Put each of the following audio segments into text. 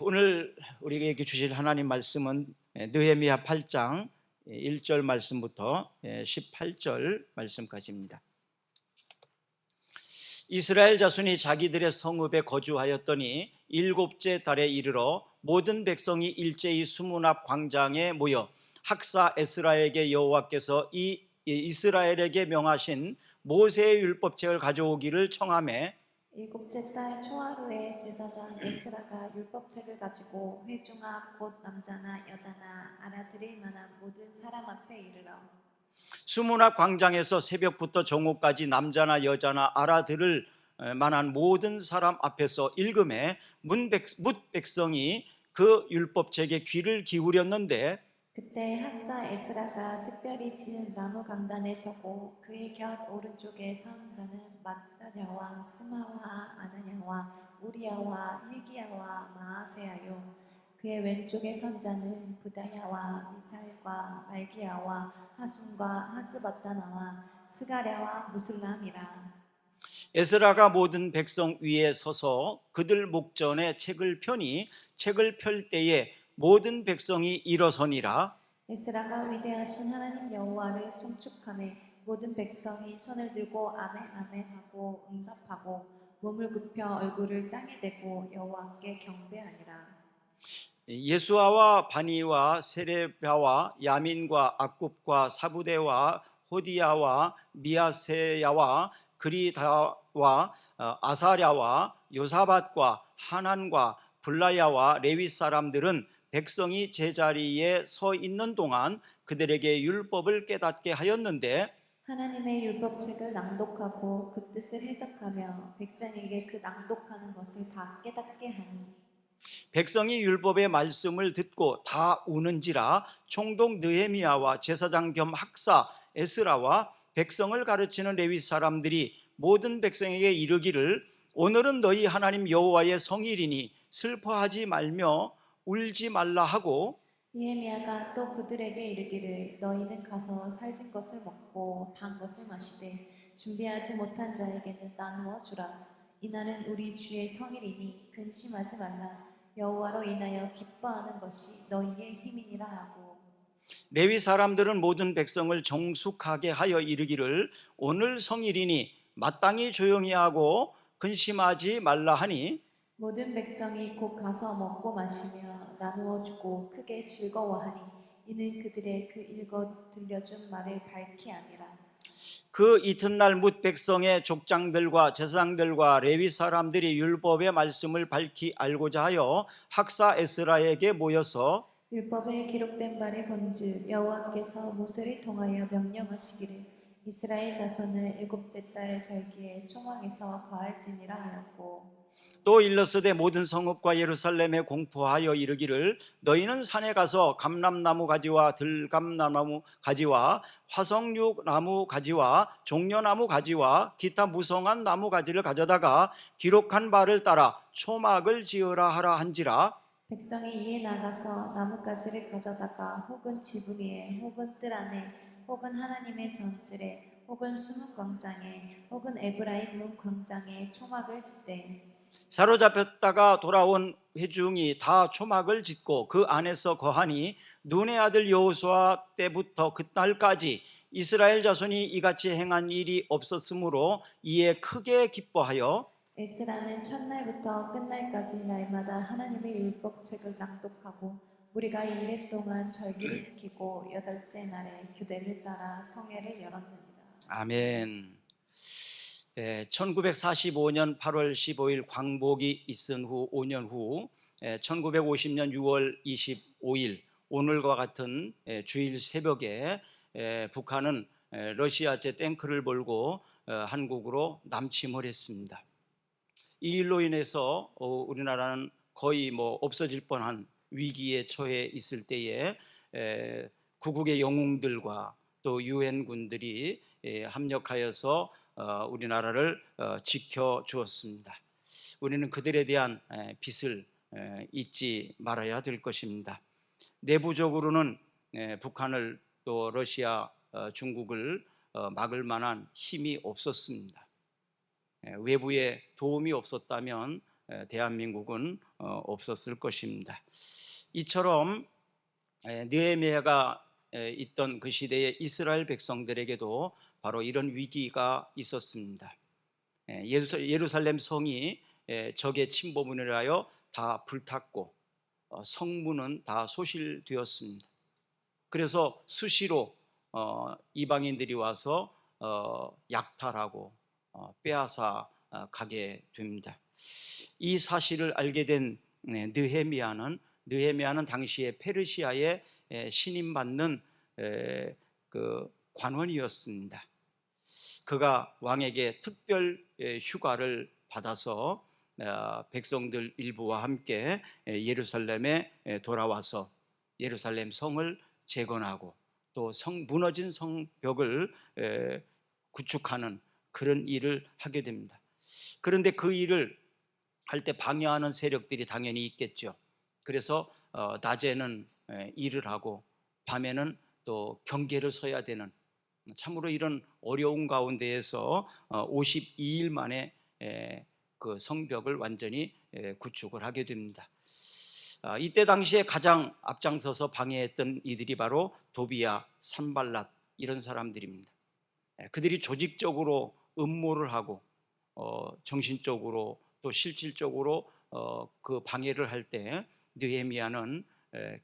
오늘 우리에게 주실 하나님 말씀은 느헤미야 8장 1절 말씀부터 18절 말씀까지입니다. 이스라엘 자손이 자기들의 성읍에 거주하였더니 일곱째 달에 이르러 모든 백성이 일제히 수문 앞 광장에 모여 학사 에스라에게 여호와께서 이 이스라엘에게 명하신 모세의 율법책을 가져오기를 청하매 일곱째 달 초하루에 제사장 에스라가 율법책을 가지고 회중 앞 곧 남자나 여자나 알아들을 만한 모든 사람 앞에 이르러 수문 앞 광장에서 새벽부터 정오까지 남자나 여자나 알아들을 만한 모든 사람 앞에서 읽음에 뭇 백성이 그 율법책에 귀를 기울였는데 그때 학사 에스라가 특별히 지은 나무 강단에 서고 그의 곁 오른쪽에 선 자는 마따냐와 스마와 아나냐와 우리야와 hil기야와 마아세야요 그의 왼쪽에 선 자는 부다야와 미사엘과 말기야와 하순과 하스바다나와 스가랴와 무술람이라. 에스라가 모든 백성 위에 서서 그들 목전에 책을 펴니 책을 펼 때에 모든 백성이 일어서니라. 에스라가 위대하신 하나님 여호와를 송축하며 모든 백성이 손을 들고 아멘 아멘 하고 응답하고 몸을 굽혀 얼굴을 땅에 대고 여호와께 경배하니라. 예수아와 바니와 세레바와 야민과 악굽과 사부대와 호디야와 미아세야와 그리다와 아사랴와 요사밧과 하난과 블라야와 레위 사람들은 백성이 제자리에 서 있는 동안 그들에게 율법을 깨닫게 하였는데 하나님의 율법책을 낭독하고 그 뜻을 해석하며 백성에게 그 낭독하는 것을 다 깨닫게 하니 백성이 율법의 말씀을 듣고 다 우는지라 총독 느헤미야와 제사장 겸 학사 에스라와 백성을 가르치는 레위 사람들이 모든 백성에게 이르기를 오늘은 너희 하나님 여호와의 성일이니 슬퍼하지 말며 울지 말라 하고 니에미야가 또 그들에게 이르기를 너희는 가서 살진 것을 먹고 단 것을 마시되 준비하지 못한 자에게는 나누어 주라. 이날은 우리 주의 성일이니 근심하지 말라. 여호와로 인하여 기뻐하는 것이 너희의 힘이니라 하고 레위 사람들은 모든 백성을 정숙하게 하여 이르기를 오늘 성일이니 마땅히 조용히 하고 근심하지 말라 하니 모든 백성이 곧 가서 먹고 마시며 나누어 주고 크게 즐거워하니 이는 그들의 그 읽어 들려준 말을 밝히 아니라. 그 이튿날 뭇 백성의 족장들과 제사장들과 레위 사람들이 율법의 말씀을 밝히 알고자 하여 학사 에스라에게 모여서 율법에 기록된 바를 본즉 여호와께서 모세를 통하여 명령하시기를 이스라엘 자손을 일곱째 달 절기에 총왕에서 거할지니라 하였고 또 일러스되 모든 성읍과 예루살렘에 공포하여 이르기를 너희는 산에 가서 감람나무 가지와 들감나무 가지와 화석류 나무 가지와 종려나무 가지와 기타 무성한 나무 가지를 가져다가 기록한 바를 따라 초막을 지으라 하라 한지라. 백성이 이에 나가서 나뭇가지를 가져다가 혹은 지붕 위에 혹은 뜰 안에 혹은 하나님의 전뜰에 혹은 수문 광장에 혹은 에브라임 문 광장에 초막을 짓되 사로잡혔다가 돌아온 회중이 다 초막을 짓고 그 안에서 거하니 눈의 아들 여호수아 때부터 그날까지 이스라엘 자손이 이같이 행한 일이 없었으므로 이에 크게 기뻐하여 에스라는 첫날부터 끝날까지 날마다 하나님의 율법책을 낭독하고 우리가 이래 동안 절기를 지키고 여덟째 날에 규례를 따라 성회를 열었느니라. 아멘. 1945년 8월 15일 광복이 있은 후 5년 후 1950년 6월 25일 오늘과 같은 주일 새벽에 북한은 러시아제 탱크를 몰고 한국으로 남침을 했습니다. 이 일로 인해서 우리나라는 거의 없어질 뻔한 위기에 처해 있을 때에 구국의 영웅들과 또 유엔군들이 합력하여서 우리나라를 지켜 주었습니다. 우리는 그들에 대한 빚을 잊지 말아야 될 것입니다. 내부적으로는 북한을 또 러시아, 중국을 막을 만한 힘이 없었습니다. 외부의 도움이 없었다면 대한민국은 없었을 것입니다. 이처럼 느헤미야가 있던 그 시대의 이스라엘 백성들에게도 바로 이런 위기가 있었습니다. 예루살렘 성이 적의 침범을 하여 다 불탔고 성문은 다 소실되었습니다. 그래서 수시로 이방인들이 와서 약탈하고 빼앗아 가게 됩니다. 이 사실을 알게 된 느헤미야는 당시에 페르시아에 신임받는 그 관원이었습니다. 그가 왕에게 특별 휴가를 받아서 백성들 일부와 함께 예루살렘에 돌아와서 예루살렘 성을 재건하고 또 무너진 성벽을 구축하는 그런 일을 하게 됩니다. 그런데 그 일을 할 때 방해하는 세력들이 당연히 있겠죠. 그래서 낮에는 일을 하고 밤에는 또 경계를 서야 되는, 참으로 이런 어려운 가운데에서 52일 만에 그 성벽을 완전히 구축을 하게 됩니다. 이때 당시에 가장 앞장서서 방해했던 이들이 바로 도비야, 산발랏 이런 사람들입니다. 그들이 조직적으로 음모를 하고 정신적으로 또 실질적으로 그 방해를 할 때 느헤미야는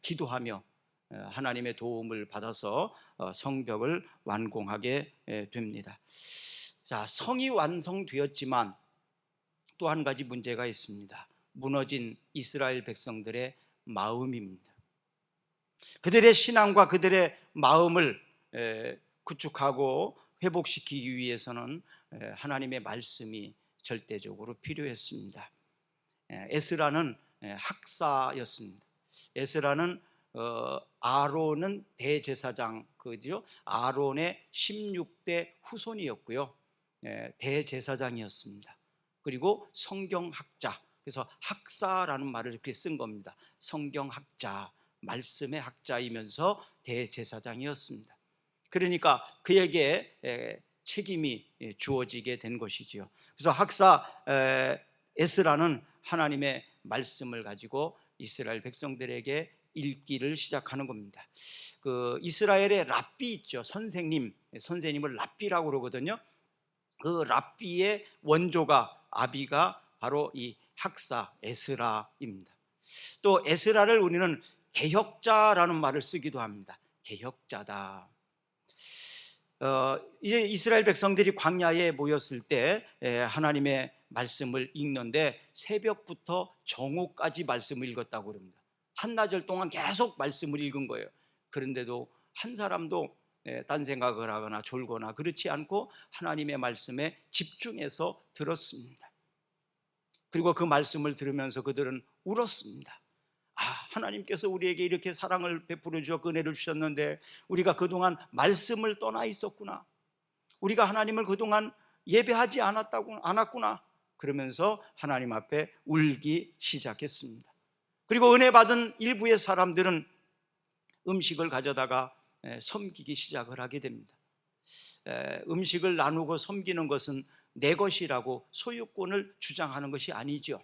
기도하며 하나님의 도움을 받아서 성벽을 완공하게 됩니다. 자, 성이 완성되었지만 또 한 가지 문제가 있습니다. 무너진 이스라엘 백성들의 마음입니다. 그들의 신앙과 그들의 마음을 구축하고 회복시키기 위해서는 하나님의 말씀이 절대적으로 필요했습니다. 에스라는 학사였습니다. 에스라는 아론은 대제사장, 그죠? 아론의 16대 후손이었고요. 대제사장이었습니다. 그리고 성경학자, 그래서 학사라는 말을 이렇게 쓴 겁니다. 성경학자, 말씀의 학자이면서 대제사장이었습니다. 그러니까 그에게 책임이 주어지게 된 것이지요. 그래서 학사 에스라는 하나님의 말씀을 가지고 이스라엘 백성들에게 읽기를 시작하는 겁니다. 그 이스라엘의 랍비 있죠. 선생님을 랍비라고 그러거든요. 그 랍비의 원조가 아비가 바로 이 학사 에스라입니다. 또 에스라를 우리는 개혁자라는 말을 쓰기도 합니다. 개혁자다. 이제 이스라엘 백성들이 광야에 모였을 때 하나님의 말씀을 읽는데 새벽부터 정오까지 말씀을 읽었다고 그럽니다. 한나절 동안 계속 말씀을 읽은 거예요. 그런데도 한 사람도 딴 생각을 하거나 졸거나 그렇지 않고 하나님의 말씀에 집중해서 들었습니다. 그리고 그 말씀을 들으면서 그들은 울었습니다. 하나님께서 우리에게 이렇게 사랑을 베풀어 주셨고 은혜를 주셨는데 우리가 그동안 말씀을 떠나 있었구나. 우리가 하나님을 그동안 예배하지 않았구나. 그러면서 하나님 앞에 울기 시작했습니다. 그리고 은혜 받은 일부의 사람들은 음식을 가져다가 섬기기 시작을 하게 됩니다. 음식을 나누고 섬기는 것은 내 것이라고 소유권을 주장하는 것이 아니죠.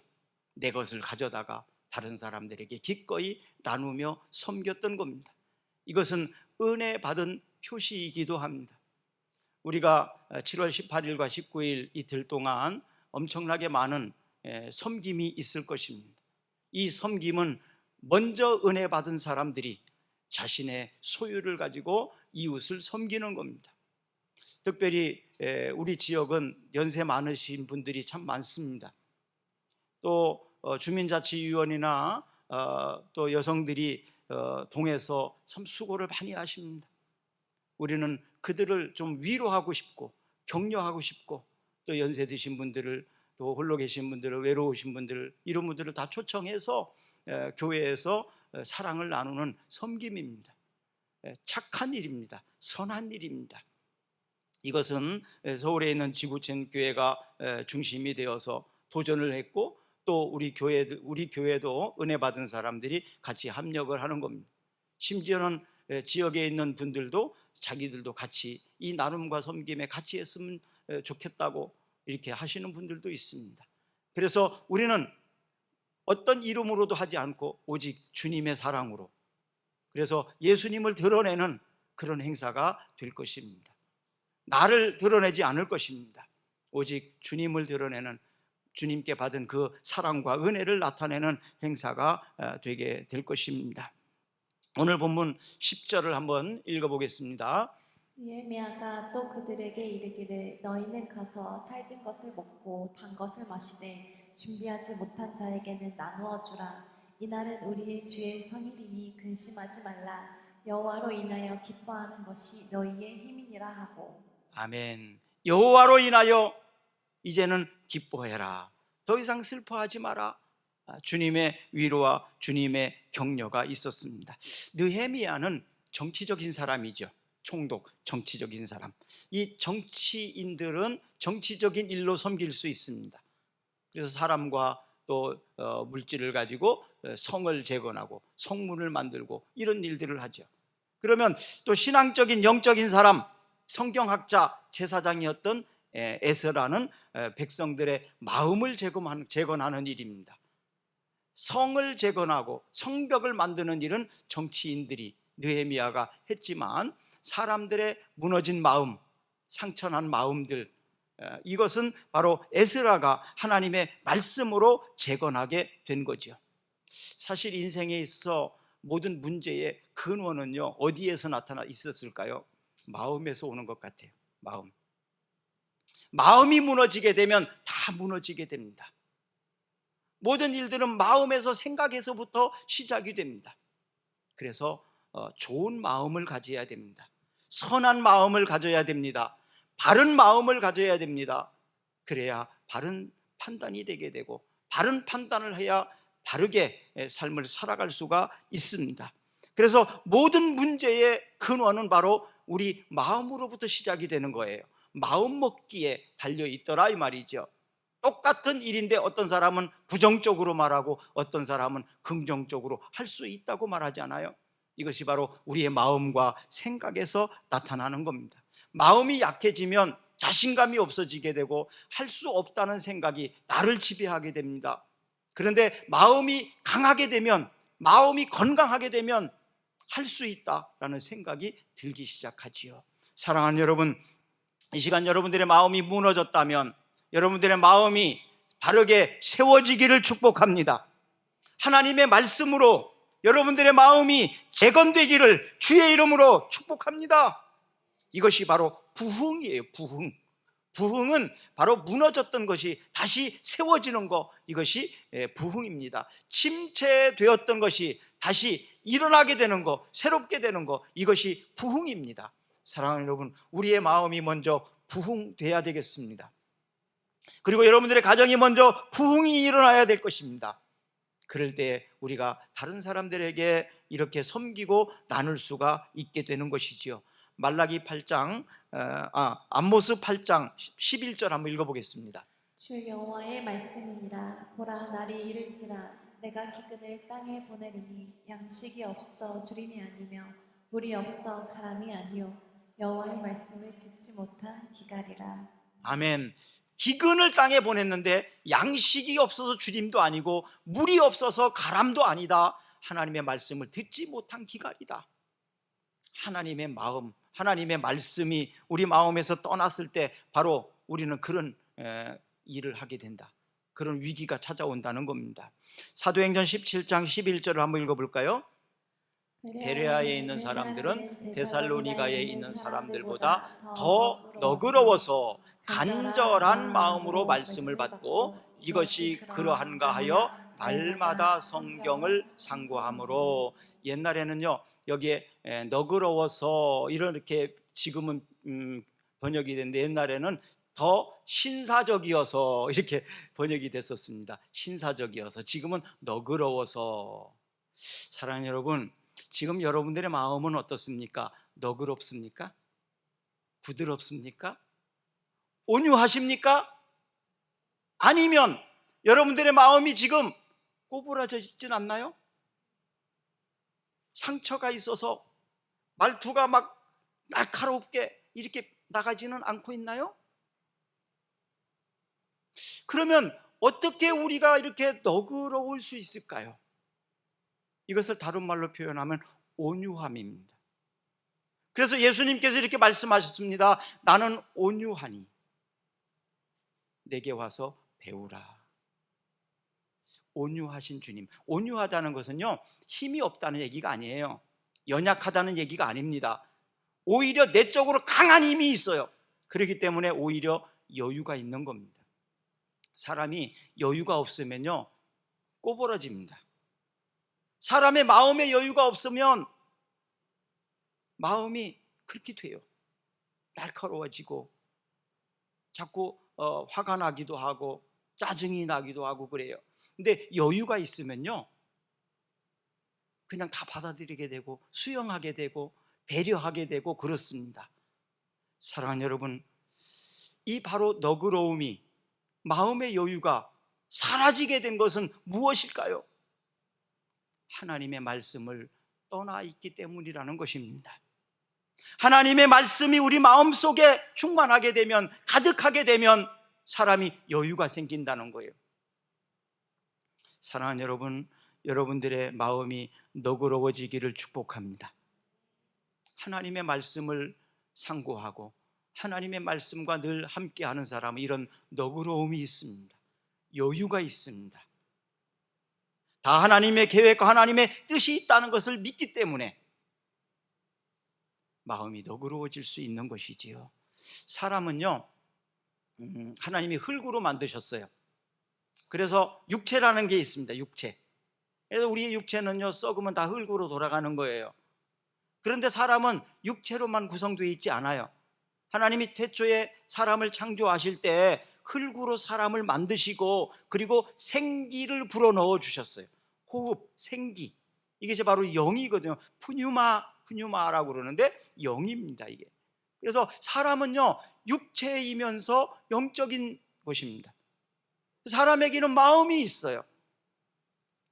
내 것을 가져다가 다른 사람들에게 기꺼이 나누며 섬겼던 겁니다. 이것은 은혜 받은 표시이기도 합니다. 우리가 7월 18일과 19일 이틀 동안 엄청나게 많은 섬김이 있을 것입니다. 이 섬김은 먼저 은혜 받은 사람들이 자신의 소유를 가지고 이웃을 섬기는 겁니다. 특별히 우리 지역은 연세 많으신 분들이 참 많습니다. 또 주민자치위원이나 또 여성들이 동해서 참 수고를 많이 하십니다. 우리는 그들을 좀 위로하고 싶고 격려하고 싶고 또 연세 드신 분들을, 또 홀로 계신 분들을, 외로우신 분들을, 이런 분들을 다 초청해서 교회에서 사랑을 나누는 섬김입니다. 착한 일입니다. 선한 일입니다. 이것은 서울에 있는 지구촌 교회가 중심이 되어서 도전을 했고 또 우리 교회도 은혜 받은 사람들이 같이 합력을 하는 겁니다. 심지어는 지역에 있는 분들도 자기들도 같이 이 나눔과 섬김에 같이 했으면 좋겠다고 이렇게 하시는 분들도 있습니다. 그래서 우리는 어떤 이름으로도 하지 않고 오직 주님의 사랑으로, 그래서 예수님을 드러내는 그런 행사가 될 것입니다. 나를 드러내지 않을 것입니다. 오직 주님을 드러내는, 주님께 받은 그 사랑과 은혜를 나타내는 행사가 되게 될 것입니다. 오늘 본문 10절을 한번 읽어보겠습니다. 느헤미야가 또 그들에게 이르기를 너희는 가서 살진 것을 먹고 단 것을 마시되 준비하지 못한 자에게는 나누어 주라. 이날은 우리의 주의 성일이니 근심하지 말라. 여호와로 인하여 기뻐하는 것이 너희의 힘이니라 하고. 아멘. 여호와로 인하여 이제는 기뻐해라. 더 이상 슬퍼하지 마라. 주님의 위로와 주님의 격려가 있었습니다. 느헤미야는 정치적인 사람이죠. 총독, 정치적인 사람. 이 정치인들은 정치적인 일로 섬길 수 있습니다. 그래서 사람과 또 물질을 가지고 성을 재건하고 성문을 만들고 이런 일들을 하죠. 그러면 또 신앙적인 영적인 사람, 성경학자 제사장이었던 에스라는 백성들의 마음을 재건하는 일입니다. 성을 재건하고 성벽을 만드는 일은 정치인들이, 느헤미야가 했지만 사람들의 무너진 마음, 상처난 마음들, 이것은 바로 에스라가 하나님의 말씀으로 재건하게 된 거죠. 사실 인생에 있어 모든 문제의 근원은요, 어디에서 나타나 있었을까요? 마음에서 오는 것 같아요. 마음이 무너지게 되면 다 무너지게 됩니다. 모든 일들은 마음에서, 생각에서부터 시작이 됩니다. 그래서 좋은 마음을 가져야 됩니다. 선한 마음을 가져야 됩니다. 바른 마음을 가져야 됩니다. 그래야 바른 판단이 되게 되고, 바른 판단을 해야 바르게 삶을 살아갈 수가 있습니다. 그래서 모든 문제의 근원은 바로 우리 마음으로부터 시작이 되는 거예요. 마음 먹기에 달려 있더라 이 말이죠. 똑같은 일인데 어떤 사람은 부정적으로 말하고 어떤 사람은 긍정적으로 할 수 있다고 말하지 않아요? 이것이 바로 우리의 마음과 생각에서 나타나는 겁니다. 마음이 약해지면 자신감이 없어지게 되고 할 수 없다는 생각이 나를 지배하게 됩니다. 그런데 마음이 강하게 되면, 마음이 건강하게 되면 할 수 있다라는 생각이 들기 시작하지요. 사랑하는 여러분, 이 시간 여러분들의 마음이 무너졌다면 여러분들의 마음이 바르게 세워지기를 축복합니다. 하나님의 말씀으로 여러분들의 마음이 재건되기를 주의 이름으로 축복합니다. 이것이 바로 부흥이에요. 부흥은 바로 무너졌던 것이 다시 세워지는 것, 이것이 부흥입니다. 침체되었던 것이 다시 일어나게 되는 것, 새롭게 되는 것, 이것이 부흥입니다. 사랑하는 여러분, 우리의 마음이 먼저 부흥돼야 되겠습니다. 그리고 여러분들의 가정이 먼저 부흥이 일어나야 될 것입니다. 그럴 때 우리가 다른 사람들에게 이렇게 섬기고 나눌 수가 있게 되는 것이지요. 말라기 8장, 암모스 8장 11절 한번 읽어보겠습니다. 주 여호와의 말씀이니라. 보라, 날이 이를지라. 내가 기근을 땅에 보내리니 양식이 없어 주림이 아니며 물이 없어 가람이 아니요 여호와의 말씀을 듣지 못한 기갈이라. 아멘. 기근을 땅에 보냈는데 양식이 없어서 주림도 아니고 물이 없어서 가람도 아니다. 하나님의 말씀을 듣지 못한 기갈이다. 하나님의 마음, 하나님의 말씀이 우리 마음에서 떠났을 때 바로 우리는 그런 일을 하게 된다. 그런 위기가 찾아온다는 겁니다. 사도행전 17장 11절을 한번 읽어볼까요? 베레아에 있는 사람들은 데살로니가에 있는 사람들보다 더 너그러워서 간절한 마음으로 말씀을 받고 이것이 그러한가 하여 날마다 성경을 상고함으로. 옛날에는요, 여기에 너그러워서 이렇게 지금은 번역이 됐는데 옛날에는 더 신사적이어서 이렇게 번역이 됐었습니다. 신사적이어서. 지금은 너그러워서. 사랑하는 여러분, 지금 여러분들의 마음은 어떻습니까? 너그럽습니까? 부드럽습니까? 온유하십니까? 아니면 여러분들의 마음이 지금 꼬부라져 있진 않나요? 상처가 있어서 말투가 막 날카롭게 이렇게 나가지는 않고 있나요? 그러면 어떻게 우리가 이렇게 너그러울 수 있을까요? 이것을 다른 말로 표현하면 온유함입니다. 그래서 예수님께서 이렇게 말씀하셨습니다. 나는 온유하니 내게 와서 배우라. 온유하신 주님. 온유하다는 것은요, 힘이 없다는 얘기가 아니에요. 연약하다는 얘기가 아닙니다. 오히려 내적으로 강한 힘이 있어요. 그렇기 때문에 오히려 여유가 있는 겁니다. 사람이 여유가 없으면요, 꼬부러집니다. 사람의 마음에 여유가 없으면 마음이 그렇게 돼요. 날카로워지고 자꾸 화가 나기도 하고 짜증이 나기도 하고 그래요. 근데 여유가 있으면요, 그냥 다 받아들이게 되고 수용하게 되고 배려하게 되고 그렇습니다. 사랑하는 여러분, 이 바로 너그러움이, 마음의 여유가 사라지게 된 것은 무엇일까요? 하나님의 말씀을 떠나 있기 때문이라는 것입니다. 하나님의 말씀이 우리 마음속에 충만하게 되면, 가득하게 되면 사람이 여유가 생긴다는 거예요. 사랑하는 여러분, 여러분들의 마음이 너그러워지기를 축복합니다. 하나님의 말씀을 상고하고 하나님의 말씀과 늘 함께하는 사람은 이런 너그러움이 있습니다. 여유가 있습니다. 다 하나님의 계획과 하나님의 뜻이 있다는 것을 믿기 때문에 마음이 너그러워질 수 있는 것이지요. 사람은요, 하나님이 흙으로 만드셨어요. 그래서 육체라는 게 있습니다. 육체. 그래서 우리의 육체는요, 썩으면 다 흙으로 돌아가는 거예요. 그런데 사람은 육체로만 구성되어 있지 않아요. 하나님이 태초에 사람을 창조하실 때 흙으로 사람을 만드시고 그리고 생기를 불어넣어 주셨어요. 호흡, 생기. 이게 바로 영이거든요. 푸뉴마라고 그러는데 영입니다, 이게. 그래서 사람은요, 육체이면서 영적인 것입니다. 사람에게는 마음이 있어요.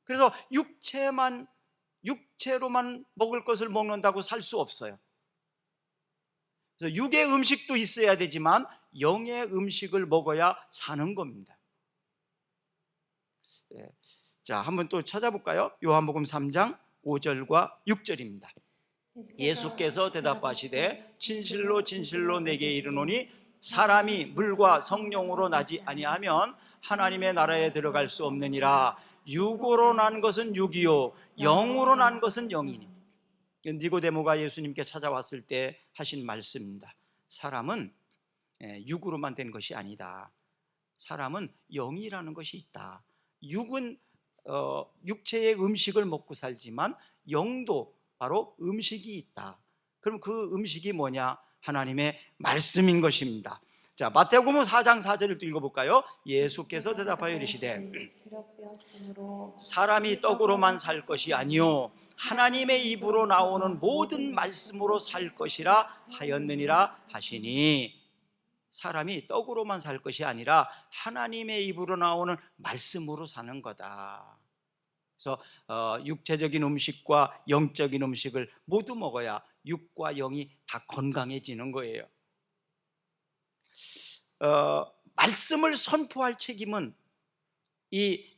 그래서 육체로만 먹을 것을 먹는다고 살 수 없어요. 그래서 육의 음식도 있어야 되지만 영의 음식을 먹어야 사는 겁니다. 자, 한번 또 찾아볼까요? 요한복음 3장 5절과 6절입니다. 예수께서 대답하시되 진실로 진실로 내게 이르노니 사람이 물과 성령으로 나지 아니하면 하나님의 나라에 들어갈 수 없느니라. 육으로 난 것은 육이요 영으로 난 것은 영이니. 니고데모가 예수님께 찾아왔을 때 하신 말씀입니다. 사람은 육으로만 된 것이 아니다. 사람은 영이라는 것이 있다. 육은 육체의 음식을 먹고 살지만 영도 바로 음식이 있다. 그럼 그 음식이 뭐냐? 하나님의 말씀인 것입니다. 자, 마태복음 4장 4절을 읽어볼까요? 예수께서 대답하여 이르시되 사람이 떡으로만 살 것이 아니요 하나님의 입으로 나오는 모든 말씀으로 살 것이라 하였느니라 하시니, 사람이 떡으로만 살 것이 아니라 하나님의 입으로 나오는 말씀으로 사는 거다. 그래서 육체적인 음식과 영적인 음식을 모두 먹어야 육과 영이 다 건강해지는 거예요. 말씀을 선포할 책임은 이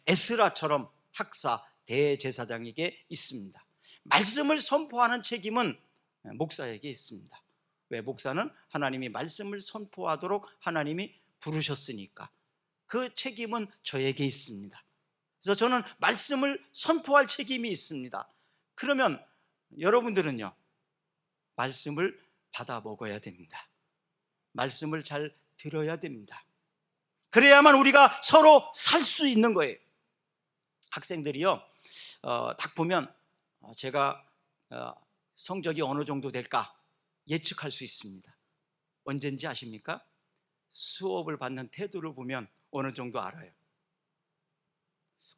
에스라처럼 학사 대제사장에게 있습니다. 말씀을 선포하는 책임은 목사에게 있습니다. 왜? 목사는 하나님이 말씀을 선포하도록 하나님이 부르셨으니까 그 책임은 저에게 있습니다. 그래서 저는 말씀을 선포할 책임이 있습니다. 그러면 여러분들은요, 말씀을 받아 먹어야 됩니다. 말씀을 잘 들어야 됩니다. 그래야만 우리가 서로 살 수 있는 거예요. 학생들이요, 딱 보면 제가 성적이 어느 정도 될까 예측할 수 있습니다. 언젠지 아십니까? 수업을 받는 태도를 보면 어느 정도 알아요.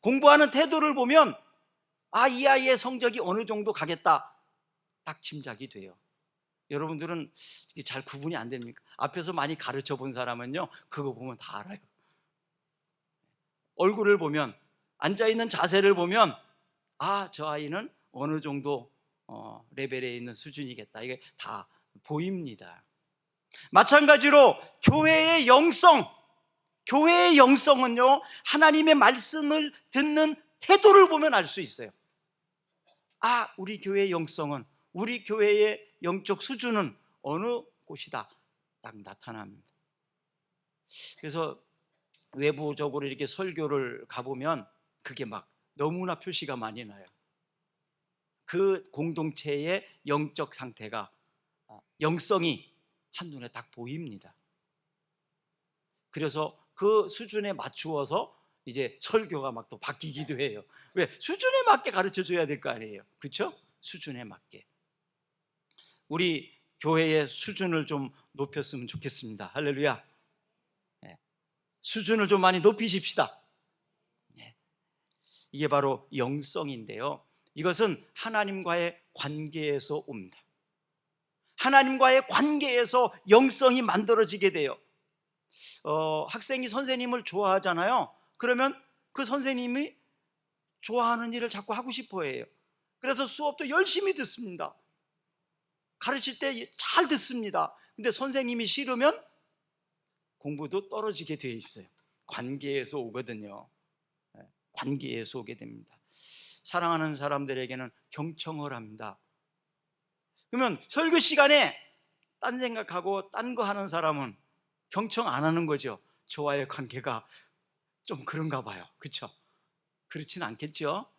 공부하는 태도를 보면 이 아이의 성적이 어느 정도 가겠다 딱 짐작이 돼요. 여러분들은 잘 구분이 안 됩니까? 앞에서 많이 가르쳐 본 사람은요, 그거 보면 다 알아요. 얼굴을 보면, 앉아있는 자세를 보면 저 아이는 어느 정도 레벨에 있는 수준이겠다, 이게 다 보입니다. 마찬가지로 교회의 영성, 교회의 영성은요, 하나님의 말씀을 듣는 태도를 보면 알 수 있어요. 아, 우리 교회의 영성은, 우리 교회의 영적 수준은 어느 곳이다, 딱 나타납니다. 그래서 외부적으로 이렇게 설교를 가보면 그게 막 너무나 표시가 많이 나요. 그 공동체의 영적 상태가, 영성이 한눈에 딱 보입니다. 그래서 그 수준에 맞추어서 이제 설교가 막 또 바뀌기도 해요. 왜? 수준에 맞게 가르쳐 줘야 될 거 아니에요. 그렇죠? 수준에 맞게. 우리 교회의 수준을 좀 높였으면 좋겠습니다. 할렐루야. 네. 수준을 좀 많이 높이십시다. 네. 이게 바로 영성인데요, 이것은 하나님과의 관계에서 옵니다. 하나님과의 관계에서 영성이 만들어지게 돼요. 학생이 선생님을 좋아하잖아요. 그러면 그 선생님이 좋아하는 일을 자꾸 하고 싶어 해요. 그래서 수업도 열심히 듣습니다. 가르칠 때 잘 듣습니다. 근데 선생님이 싫으면 공부도 떨어지게 돼 있어요. 관계에서 오거든요. 관계에서 오게 됩니다. 사랑하는 사람들에게는 경청을 합니다. 그러면 설교 시간에 딴 생각하고 딴 거 하는 사람은 경청 안 하는 거죠. 저와의 관계가 좀 그런가 봐요. 그렇죠? 그렇진 않겠죠?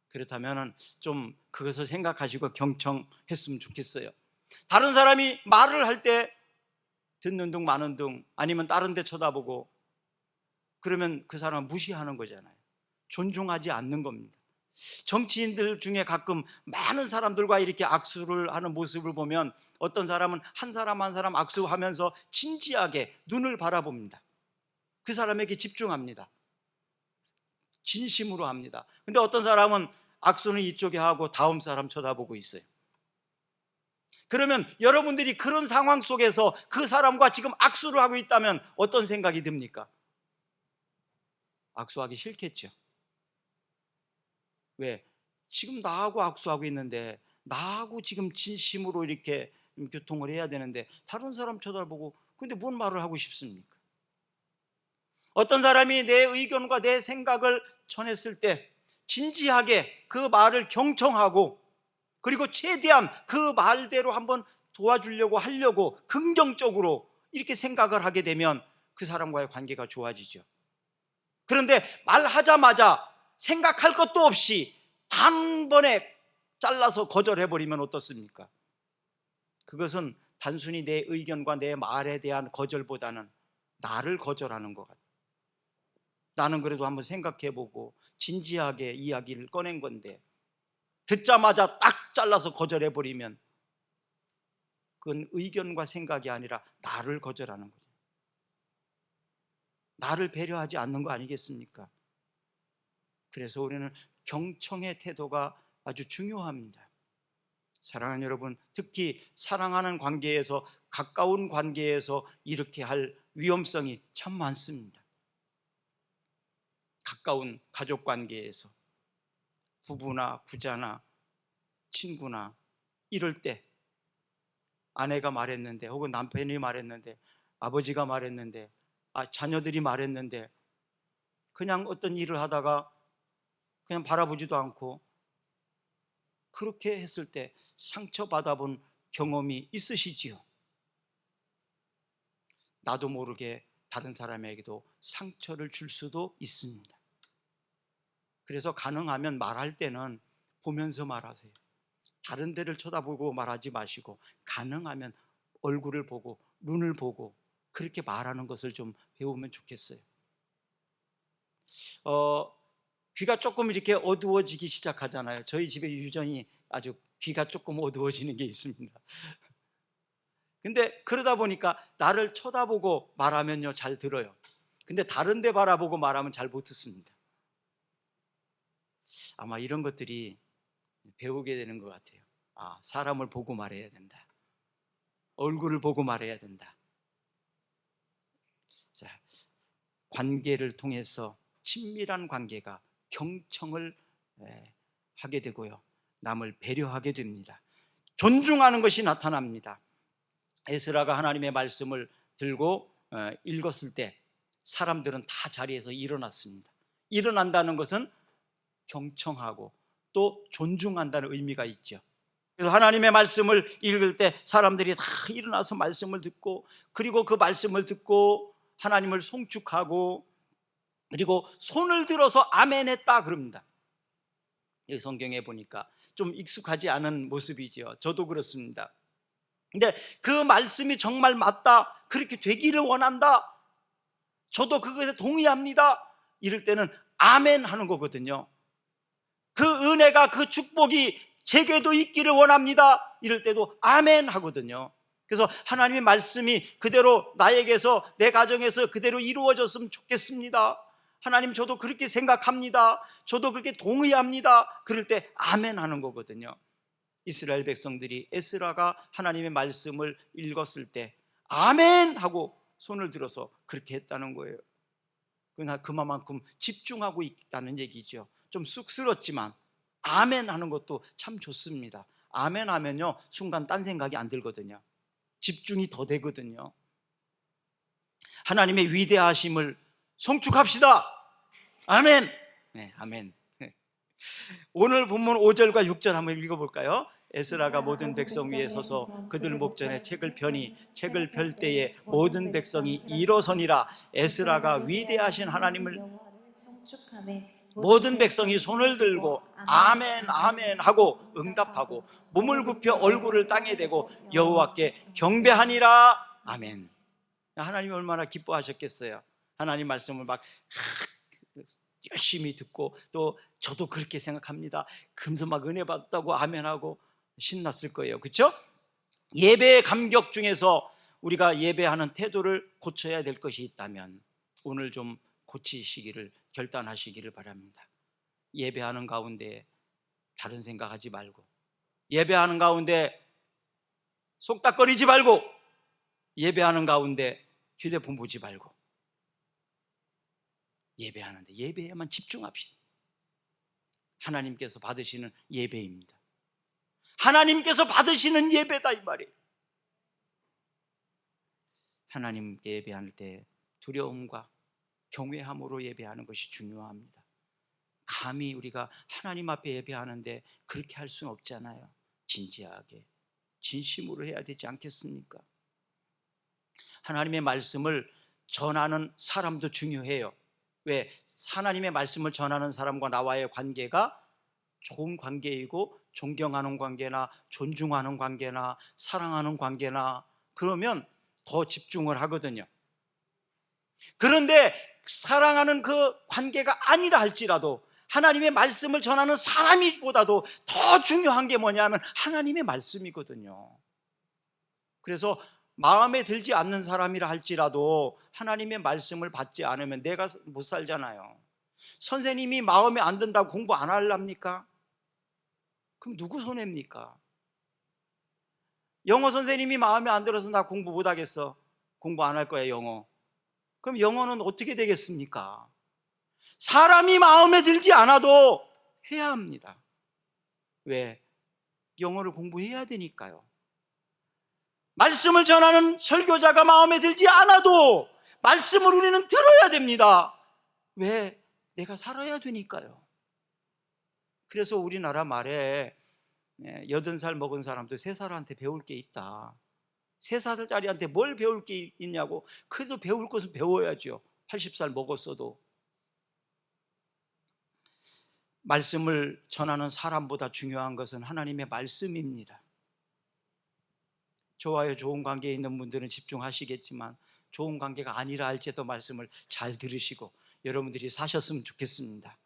그렇다면 좀 그것을 생각하시고 경청했으면 좋겠어요. 다른 사람이 말을 할 때 듣는 둥 마는 둥, 아니면 다른 데 쳐다보고, 그러면 그 사람은 무시하는 거잖아요. 존중하지 않는 겁니다. 정치인들 중에 가끔 많은 사람들과 이렇게 악수를 하는 모습을 보면 어떤 사람은 한 사람 한 사람 악수하면서 진지하게 눈을 바라봅니다. 그 사람에게 집중합니다. 진심으로 합니다. 근데 어떤 사람은 악수는 이쪽에 하고 다음 사람 쳐다보고 있어요. 그러면 여러분들이 그런 상황 속에서 그 사람과 지금 악수를 하고 있다면 어떤 생각이 듭니까? 악수하기 싫겠죠. 왜? 지금 나하고 악수하고 있는데, 나하고 지금 진심으로 이렇게 교통을 해야 되는데 다른 사람 쳐다보고, 근데 뭔 말을 하고 싶습니까? 어떤 사람이 내 의견과 내 생각을 전했을 때 진지하게 그 말을 경청하고, 그리고 최대한 그 말대로 한번 도와주려고 하려고 긍정적으로 이렇게 생각을 하게 되면 그 사람과의 관계가 좋아지죠. 그런데 말하자마자 생각할 것도 없이 단번에 잘라서 거절해버리면 어떻습니까? 그것은 단순히 내 의견과 내 말에 대한 거절보다는 나를 거절하는 것 같아요. 나는 그래도 한번 생각해보고 진지하게 이야기를 꺼낸 건데 듣자마자 딱 잘라서 거절해버리면 그건 의견과 생각이 아니라 나를 거절하는 거죠. 나를 배려하지 않는 거 아니겠습니까? 그래서 우리는 경청의 태도가 아주 중요합니다. 사랑하는 여러분, 특히 사랑하는 관계에서, 가까운 관계에서 이렇게 할 위험성이 참 많습니다. 가까운 가족 관계에서, 부부나 부자나 친구나, 이럴 때 아내가 말했는데, 혹은 남편이 말했는데, 아버지가 말했는데, 자녀들이 말했는데, 그냥 어떤 일을 하다가 그냥 바라보지도 않고 그렇게 했을 때 상처받아 본 경험이 있으시지요? 나도 모르게 다른 사람에게도 상처를 줄 수도 있습니다. 그래서 가능하면 말할 때는 보면서 말하세요. 다른 데를 쳐다보고 말하지 마시고 가능하면 얼굴을 보고 눈을 보고 그렇게 말하는 것을 좀 배우면 좋겠어요. 귀가 조금 이렇게 어두워지기 시작하잖아요. 저희 집에 유전이 아주 귀가 조금 어두워지는 게 있습니다. 근데 그러다 보니까 나를 쳐다보고 말하면요 잘 들어요. 근데 다른 데 바라보고 말하면 잘 못 듣습니다. 아마 이런 것들이 배우게 되는 것 같아요. 사람을 보고 말해야 된다. 얼굴을 보고 말해야 된다. 자, 관계를 통해서 친밀한 관계가 경청을 하게 되고요, 남을 배려하게 됩니다. 존중하는 것이 나타납니다. 에스라가 하나님의 말씀을 들고 읽었을 때 사람들은 다 자리에서 일어났습니다. 일어난다는 것은 경청하고 또 존중한다는 의미가 있죠. 그래서 하나님의 말씀을 읽을 때 사람들이 다 일어나서 말씀을 듣고, 그리고 그 말씀을 듣고 하나님을 송축하고, 그리고 손을 들어서 아멘 했다 그럽니다. 이 성경에 보니까 좀 익숙하지 않은 모습이죠. 저도 그렇습니다. 근데 그 말씀이 정말 맞다, 그렇게 되기를 원한다, 저도 그것에 동의합니다, 이럴 때는 아멘 하는 거거든요. 그 은혜가, 그 축복이 제게도 있기를 원합니다, 이럴 때도 아멘 하거든요. 그래서 하나님의 말씀이 그대로 나에게서, 내 가정에서 그대로 이루어졌으면 좋겠습니다. 하나님, 저도 그렇게 생각합니다, 저도 그렇게 동의합니다, 그럴 때 아멘 하는 거거든요. 이스라엘 백성들이 에스라가 하나님의 말씀을 읽었을 때 아멘 하고 손을 들어서 그렇게 했다는 거예요. 그러나 그만큼 집중하고 있다는 얘기죠. 좀 쑥스럽지만 아멘 하는 것도 참 좋습니다. 아멘 하면요, 순간 딴 생각이 안 들거든요. 집중이 더 되거든요. 하나님의 위대하심을 송축합시다. 아멘. 네, 아멘. 오늘 본문 5절과 6절 한번 읽어볼까요? 에스라가 모든 백성 위에 서서 그들 목전에 책을 펴니 책을 펼 때에 모든 백성이 일어서니라. 에스라가 위대하신 하나님을, 모든 백성이 손을 들고 아멘 아멘 하고 응답하고 몸을 굽혀 얼굴을 땅에 대고 여호와께 경배하니라. 아멘. 하나님이 얼마나 기뻐하셨겠어요. 하나님 말씀을 막 열심히 듣고, 또 저도 그렇게 생각합니다, 그러면서 막 은혜 받았다고 아멘하고 신났을 거예요. 그렇죠? 예배의 감격 중에서 우리가 예배하는 태도를 고쳐야 될 것이 있다면 오늘 좀 고치시기를, 결단하시기를 바랍니다. 예배하는 가운데 다른 생각하지 말고, 예배하는 가운데 속닥거리지 말고, 예배하는 가운데 휴대폰 보지 말고, 예배하는데 예배에만 집중합시다. 하나님께서 받으시는 예배입니다. 하나님께서 받으시는 예배다, 이 말이에요. 하나님께 예배할 때 두려움과 경외함으로 예배하는 것이 중요합니다. 감히 우리가 하나님 앞에 예배하는데 그렇게 할 수는 없잖아요. 진지하게 진심으로 해야 되지 않겠습니까? 하나님의 말씀을 전하는 사람도 중요해요. 왜? 하나님의 말씀을 전하는 사람과 나와의 관계가 좋은 관계이고, 존경하는 관계나 존중하는 관계나 사랑하는 관계나, 그러면 더 집중을 하거든요. 그런데 사랑하는 그 관계가 아니라 할지라도 하나님의 말씀을 전하는 사람이보다도 더 중요한 게 뭐냐면 하나님의 말씀이거든요. 그래서 마음에 들지 않는 사람이라 할지라도 하나님의 말씀을 받지 않으면 내가 못 살잖아요. 선생님이 마음에 안 든다고 공부 안 하랍니까? 그럼 누구 손해입니까? 영어 선생님이 마음에 안 들어서 나 공부 못 하겠어, 공부 안 할 거야 영어. 그럼 영어는 어떻게 되겠습니까? 사람이 마음에 들지 않아도 해야 합니다. 왜? 영어를 공부해야 되니까요. 말씀을 전하는 설교자가 마음에 들지 않아도 말씀을 우리는 들어야 됩니다. 왜? 내가 살아야 되니까요. 그래서 우리나라 말에 80살 먹은 사람도 3살한테 배울 게 있다. 3살짜리한테 뭘 배울 게 있냐고. 그래도 배울 것은 배워야죠. 80살 먹었어도. 말씀을 전하는 사람보다 중요한 것은 하나님의 말씀입니다. 저와의 좋은 관계에 있는 분들은 집중하시겠지만 좋은 관계가 아니라 할지라도 말씀을 잘 들으시고 여러분들이 사셨으면 좋겠습니다.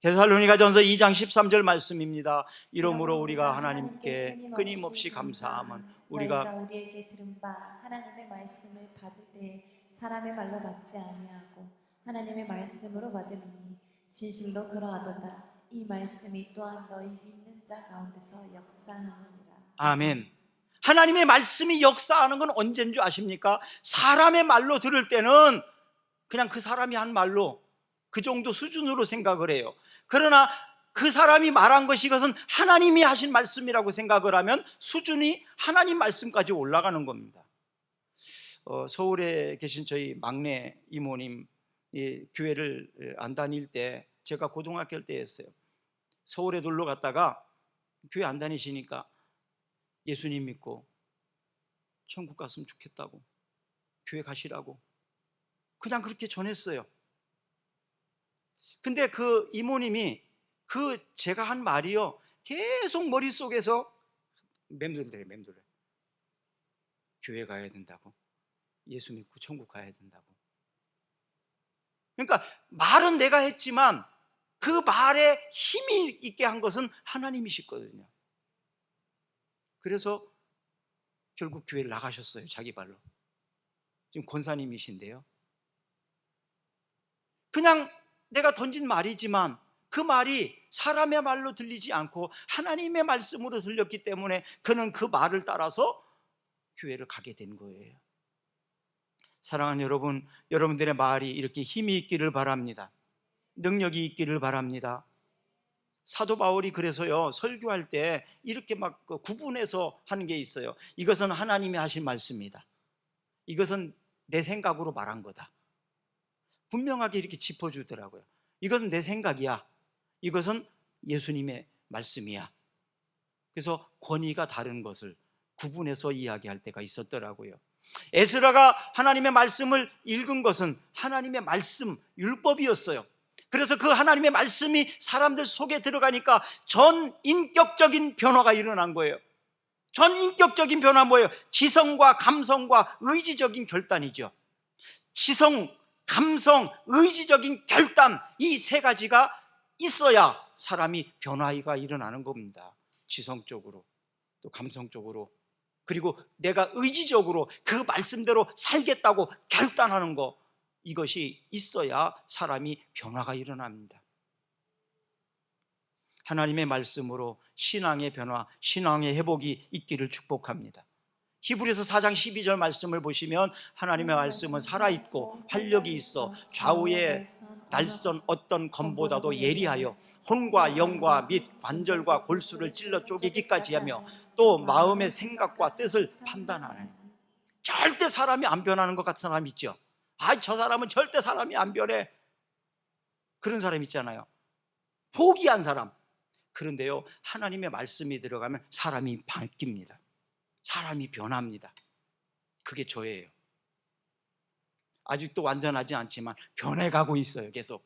데살로니가전서 2장 13절 말씀입니다. 이러므로 우리가 하나님께 끊임없이 감사함은 우리가 우리에게 들은 바 하나님의 말씀을 받을 때 사람의 말로 받지 아니하고 하나님의 말씀으로 받음이니 진실로 그러하도다. 이 말씀이 또한 너희 믿는 자 가운데서 역사하느니라. 아멘. 하나님의 말씀이 역사하는 건 언제인 줄 아십니까? 사람의 말로 들을 때는 그냥 그 사람이 한 말로 그 정도 수준으로 생각을 해요. 그러나 그 사람이 말한 것이, 이것은 하나님이 하신 말씀이라고 생각을 하면 수준이 하나님 말씀까지 올라가는 겁니다. 서울에 계신 저희 막내 이모님 교회를 안 다닐 때, 제가 고등학교 때였어요. 서울에 놀러 갔다가 교회 안 다니시니까 예수님 믿고 천국 갔으면 좋겠다고, 교회 가시라고 그냥 그렇게 전했어요. 근데 그 이모님이 제가 한 말이요 계속 머릿속에서 맴돌더래요. 교회 가야 된다고, 예수 믿고 천국 가야 된다고. 그러니까 말은 내가 했지만 그 말에 힘이 있게 한 것은 하나님이시거든요. 그래서 결국 교회를 나가셨어요, 자기 발로. 지금 권사님이신데요. 그냥 내가 던진 말이지만 그 말이 사람의 말로 들리지 않고 하나님의 말씀으로 들렸기 때문에 그는 그 말을 따라서 교회를 가게 된 거예요. 사랑하는 여러분, 여러분들의 말이 이렇게 힘이 있기를 바랍니다. 능력이 있기를 바랍니다. 사도 바울이 그래서요 설교할 때 이렇게 막 구분해서 하는 게 있어요. 이것은 하나님이 하신 말씀이다, 이것은 내 생각으로 말한 거다, 분명하게 이렇게 짚어주더라고요. 이것은 내 생각이야, 이것은 예수님의 말씀이야. 그래서 권위가 다른 것을 구분해서 이야기할 때가 있었더라고요. 에스라가 하나님의 말씀을 읽은 것은 하나님의 말씀, 율법이었어요. 그래서 그 하나님의 말씀이 사람들 속에 들어가니까 전인격적인 변화가 일어난 거예요. 전인격적인 변화 뭐예요? 지성과 감성과 의지적인 결단이죠. 지성, 감성, 의지적인 결단, 이 세 가지가 있어야 사람이 변화가 일어나는 겁니다. 지성적으로, 또 감성적으로, 그리고 내가 의지적으로 그 말씀대로 살겠다고 결단하는 거, 이것이 있어야 사람이 변화가 일어납니다. 하나님의 말씀으로 신앙의 변화, 신앙의 회복이 있기를 축복합니다. 히브리서 4장 12절 말씀을 보시면 하나님의 말씀은 살아있고 활력이 있어 좌우의 날선 어떤 검보다도 예리하여 혼과 영과 및 관절과 골수를 찔러 쪼개기까지 하며 또 마음의 생각과 뜻을 판단하네. 절대 사람이 안 변하는 것 같은 사람 있죠. 저 사람은 절대 사람이 안 변해, 그런 사람 있잖아요. 포기한 사람. 그런데요 하나님의 말씀이 들어가면 사람이 바뀝니다. 사람이 변합니다. 그게 저예요. 아직도 완전하지 않지만 변해가고 있어요. 계속.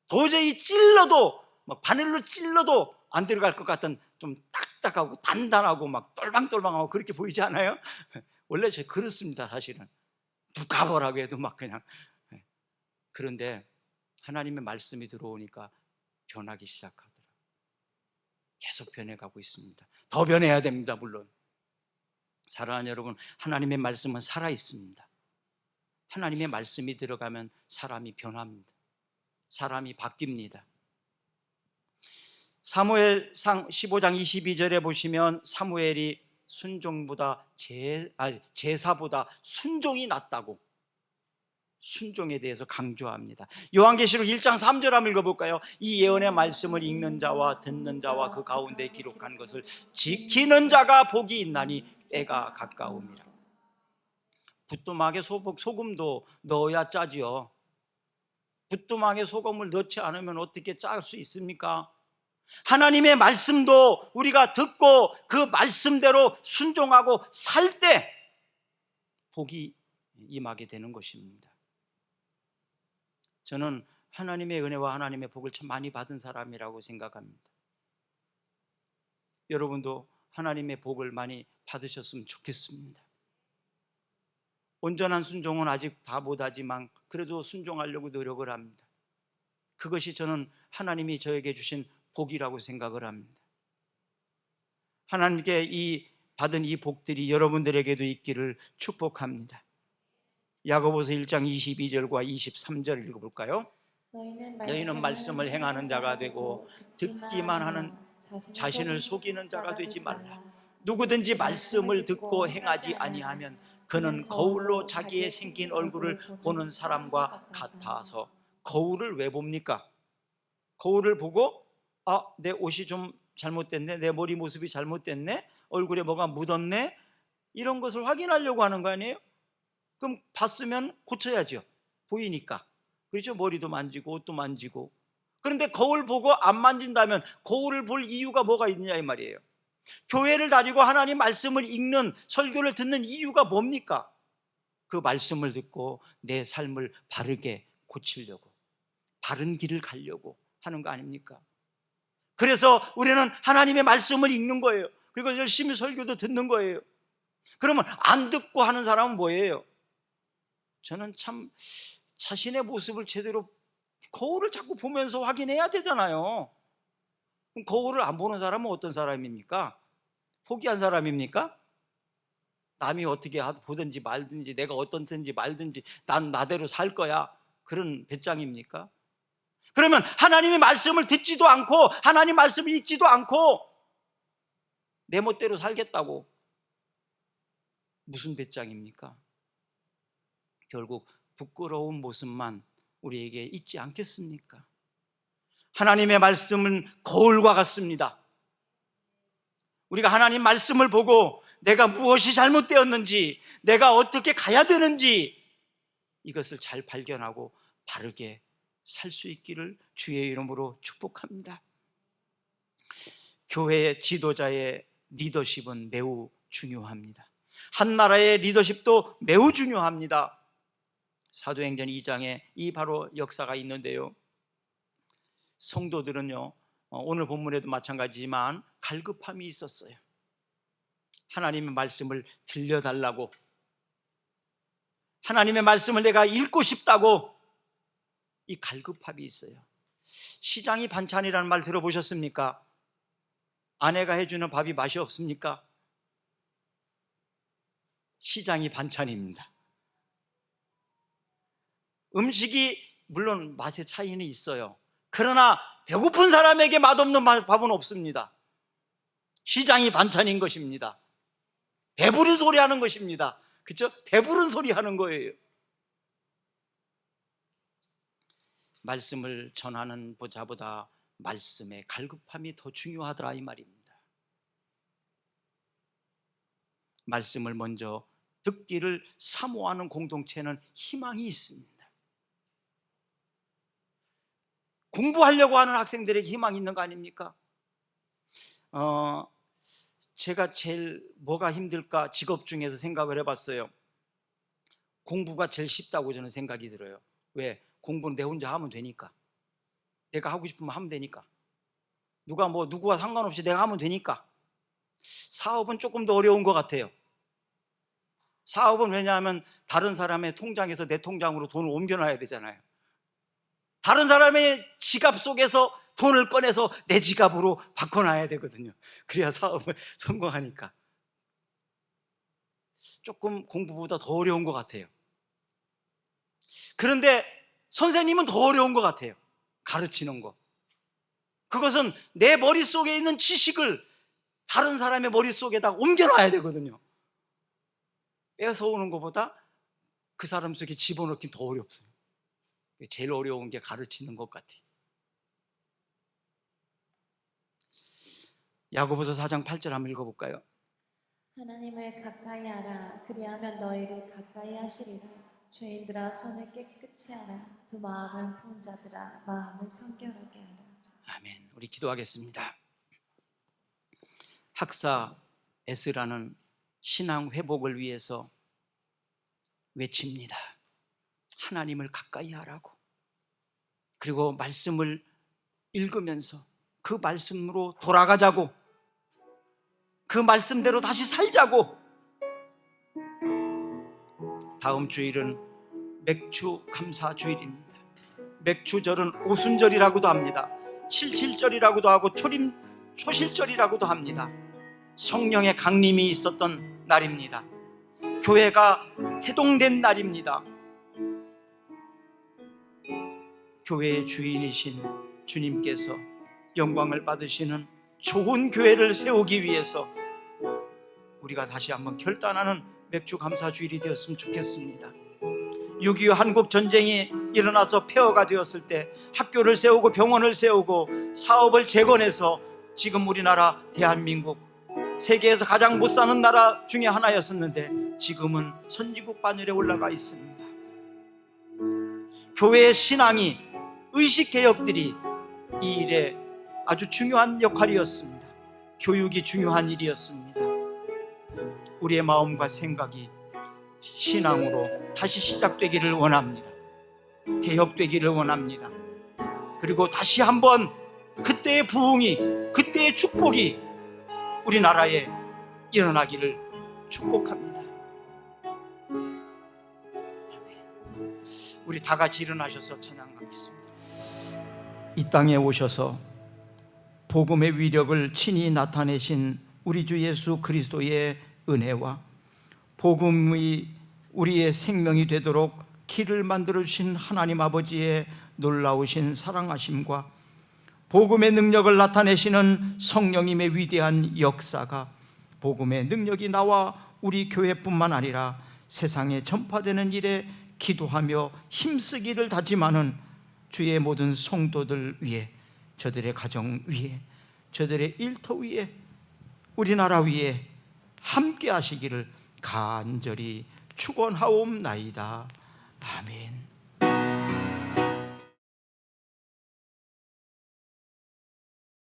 도저히 찔러도, 막 바늘로 찔러도 안 들어갈 것 같은 좀 딱딱하고 단단하고 막 똘방똘방하고 그렇게 보이지 않아요? 원래 제가 그렇습니다. 사실은 누가 뭐라고 해도 막 그냥. 그런데 하나님의 말씀이 들어오니까 변하기 시작하더라고요. 계속 변해가고 있습니다. 더 변해야 됩니다. 물론 사랑하는 여러분, 하나님의 말씀은 살아있습니다. 하나님의 말씀이 들어가면 사람이 변합니다. 사람이 바뀝니다. 사무엘상 15장 22절에 보시면 사무엘이 순종보다 제사보다 순종이 낫다고, 순종에 대해서 강조합니다. 요한계시록 1장 3절 한번 읽어볼까요? 이 예언의 말씀을 읽는 자와 듣는 자와 그 가운데 기록한 것을 지키는 자가 복이 있나니 때가 가까움이라. 부뚜막에 소금도 넣어야 짜지요. 부뚜막에 소금을 넣지 않으면 어떻게 짤 수 있습니까? 하나님의 말씀도 우리가 듣고 그 말씀대로 순종하고 살 때 복이 임하게 되는 것입니다. 저는 하나님의 은혜와 하나님의 복을 참 많이 받은 사람이라고 생각합니다. 여러분도 하나님의 복을 많이 받으셨으면 좋겠습니다. 온전한 순종은 아직 다 못하지만 그래도 순종하려고 노력을 합니다. 그것이 저는 하나님이 저에게 주신 복이라고 생각을 합니다. 하나님께 받은 이 복들이 여러분들에게도 있기를 축복합니다. 야고보서 1장 22절과 23절 읽어볼까요? 너희는 말씀을 행하는 자가 되고 듣기만 하는 자신을 속이는 자가 되지 말라. 누구든지 말씀을 듣고 행하지 아니하면 그는 거울로 자기의 생긴 얼굴을 보는 사람과 같아서. 거울을 왜 봅니까? 거울을 보고 내 옷이 좀 잘못됐네, 내 머리 모습이 잘못됐네, 얼굴에 뭐가 묻었네, 이런 것을 확인하려고 하는 거 아니에요? 그럼 봤으면 고쳐야죠. 보이니까. 그렇죠? 머리도 만지고 옷도 만지고. 그런데 거울 보고 안 만진다면 거울을 볼 이유가 뭐가 있느냐 이 말이에요. 교회를 다니고 하나님 말씀을 읽는, 설교를 듣는 이유가 뭡니까? 그 말씀을 듣고 내 삶을 바르게 고치려고, 바른 길을 가려고 하는 거 아닙니까? 그래서 우리는 하나님의 말씀을 읽는 거예요. 그리고 열심히 설교도 듣는 거예요. 그러면 안 듣고 하는 사람은 뭐예요? 저는 참 자신의 모습을 제대로, 거울을 자꾸 보면서 확인해야 되잖아요. 그럼 거울을 안 보는 사람은 어떤 사람입니까? 포기한 사람입니까? 남이 어떻게 보든지 말든지, 내가 어떤지 말든지 난 나대로 살 거야, 그런 배짱입니까? 그러면 하나님의 말씀을 듣지도 않고 하나님 말씀을 읽지도 않고 내 멋대로 살겠다고 무슨 배짱입니까? 결국 부끄러운 모습만 우리에게 있지 않겠습니까? 하나님의 말씀은 거울과 같습니다. 우리가 하나님 말씀을 보고 내가 무엇이 잘못되었는지, 내가 어떻게 가야 되는지, 이것을 잘 발견하고 바르게 살 수 있기를 주의 이름으로 축복합니다. 교회의 지도자의 리더십은 매우 중요합니다. 한 나라의 리더십도 매우 중요합니다. 사도행전 2장에 이 바로 역사가 있는데요, 성도들은요, 오늘 본문에도 마찬가지지만 갈급함이 있었어요. 하나님의 말씀을 들려달라고, 하나님의 말씀을 내가 읽고 싶다고, 이 갈급함이 있어요. 시장이 반찬이라는 말 들어보셨습니까? 아내가 해주는 밥이 맛이 없습니까? 시장이 반찬입니다. 음식이 물론 맛의 차이는 있어요. 그러나 배고픈 사람에게 맛없는 밥은 없습니다. 시장이 반찬인 것입니다. 배부른 소리 하는 것입니다. 그렇죠? 배부른 소리 하는 거예요. 말씀을 전하는 자보다 말씀의 갈급함이 더 중요하더라 이 말입니다. 말씀을 먼저 듣기를 사모하는 공동체는 희망이 있습니다. 공부하려고 하는 학생들에게 희망이 있는 거 아닙니까? 제가 제일 뭐가 힘들까 직업 중에서 생각을 해봤어요. 공부가 제일 쉽다고 저는 생각이 들어요. 왜? 공부는 내 혼자 하면 되니까. 내가 하고 싶으면 하면 되니까. 누구와 상관없이 내가 하면 되니까. 사업은 조금 더 어려운 것 같아요. 사업은 왜냐하면 다른 사람의 통장에서 내 통장으로 돈을 옮겨놔야 되잖아요. 다른 사람의 지갑 속에서 돈을 꺼내서 내 지갑으로 바꿔놔야 되거든요. 그래야 사업을 성공하니까. 조금 공부보다 더 어려운 것 같아요. 그런데 선생님은 더 어려운 것 같아요. 가르치는 거. 그것은 내 머릿속에 있는 지식을 다른 사람의 머릿속에다 옮겨놔야 되거든요. 뺏어오는 것보다 그 사람 속에 집어넣기 더 어렵어요. 제일 어려운 게 가르치는 것 같아요. 야고보서 4장 8절 한번 읽어볼까요? 하나님을 가까이 하라. 그리하면 너희를 가까이 하시리라. 죄인들아 손을 깨끗이 하라. 두 마음을 푼 자들아 마음을 성결하게 하라. 아멘. 우리 기도하겠습니다. 학사 에스라는 신앙 회복을 위해서 외칩니다. 하나님을 가까이 하라고. 그리고 말씀을 읽으면서 그 말씀으로 돌아가자고, 그 말씀대로 다시 살자고. 다음 주일은 맥주 감사 주일입니다. 맥주절은 오순절이라고도 합니다. 칠칠절이라고도 하고 초실절이라고도 합니다. 성령의 강림이 있었던 날입니다. 교회가 태동된 날입니다. 교회의 주인이신 주님께서 영광을 받으시는 좋은 교회를 세우기 위해서 우리가 다시 한번 결단하는 맥주 감사 주일이 되었으면 좋겠습니다. 6.25 한국 전쟁이 일어나서 폐허가 되었을 때 학교를 세우고 병원을 세우고 사업을 재건해서 지금 우리나라 대한민국 세계에서 가장 못 사는 나라 중에 하나였었는데 지금은 선진국 반열에 올라가 있습니다. 교회의 신앙이, 의식개혁들이 이 일에 아주 중요한 역할이었습니다. 교육이 중요한 일이었습니다. 우리의 마음과 생각이 신앙으로 다시 시작되기를 원합니다. 개혁되기를 원합니다. 그리고 다시 한번 그때의 부흥이, 그때의 축복이 우리나라에 일어나기를 축복합니다. 우리 다 같이 일어나셔서 찬양하겠습니다. 이 땅에 오셔서 복음의 위력을 친히 나타내신 우리 주 예수 그리스도의 은혜와 복음이 우리의 생명이 되도록 길을 만들어주신 하나님 아버지의 놀라우신 사랑하심과 복음의 능력을 나타내시는 성령님의 위대한 역사가, 복음의 능력이 나와 우리 교회뿐만 아니라 세상에 전파되는 일에 기도하며 힘쓰기를 다짐하는 주의 모든 성도들 위에, 저들의 가정 위에, 저들의 일터 위에, 우리나라 위에 함께 하시기를 간절히 축원하옵나이다. 아멘.